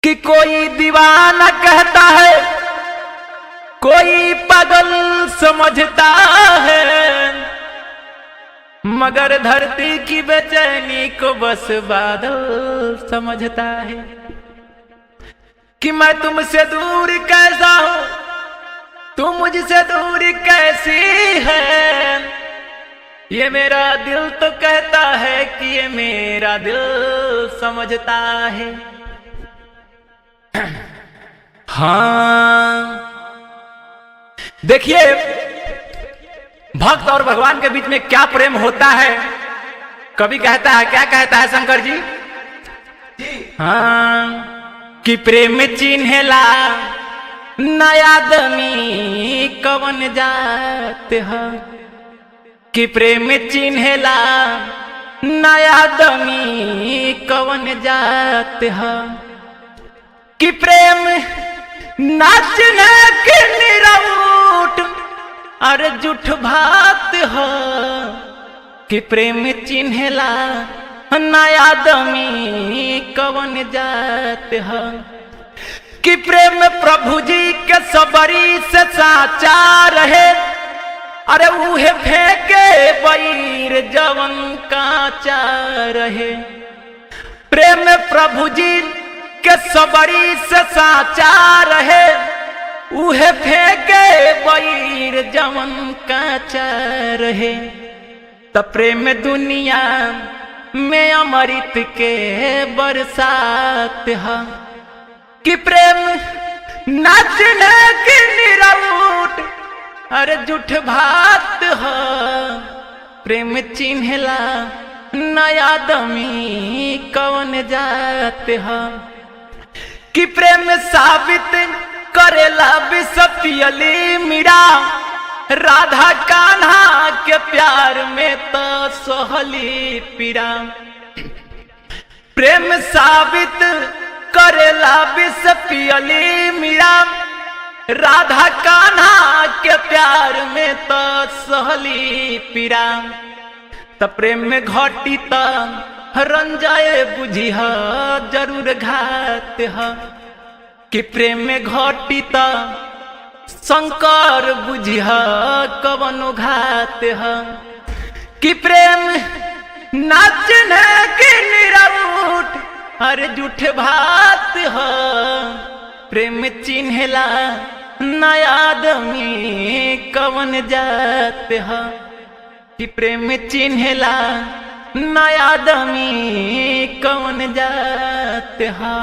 कि कोई दीवाना कहता है, कोई पागल समझता है, मगर धरती की बेचैनी को बस बादल समझता है। कि मैं तुमसे दूर कैसा हूं, तुम मुझसे दूर कैसी है, ये मेरा दिल तो कहता है कि ये मेरा दिल समझता है। हाँ, देखिए भक्त और भगवान के बीच में क्या प्रेम होता है। कवि कहता है, क्या कहता है शंकर जी? हाँ, कि प्रेम चिन्हला नया आदमी कवन जात है, कि प्रेम चिन्हला नया आदमी कवन जात है, कि प्रेम नाचने के निराउट अरे जुठ भात है, कि प्रेम चिन्हला नया आदमी कवन जात है, कि प्रेम प्रभु जी के सबरी से साचा रहे, अरे उहे फेंके बैर जवन काचा रहे। प्रेम प्रभु जी के सबरी से साचा रहे, उहे फेंके बैर जवन काचा रहे। त प्रेम दुनिया में अमृत के बरसात है, कि प्रेम नाचने की निराउट अरे जुठ भात है, प्रेम चिन्हला नया आदमी कवन जात है, कि प्रेम साबित करेला बिसपियली मीरा, राधा कान्हा के प्यार में तो सोहली पीरा। प्रेम साबित करेला बिसपियली मीरा, राधा कान्हा के प्यार में तो सोहली पीरा। त प्रेम में घटी त रंजाए बुझी है जरूर घात है, कि प्रेम में घटी त शंकर बुझी है कवनो घात है, कि प्रेम नाचने के निराउट अरे जुठ भात है, प्रेम चिन्हला नया आदमी कवन जात है, कि प्रेम चिन्हला नया आदमी कवन जात है।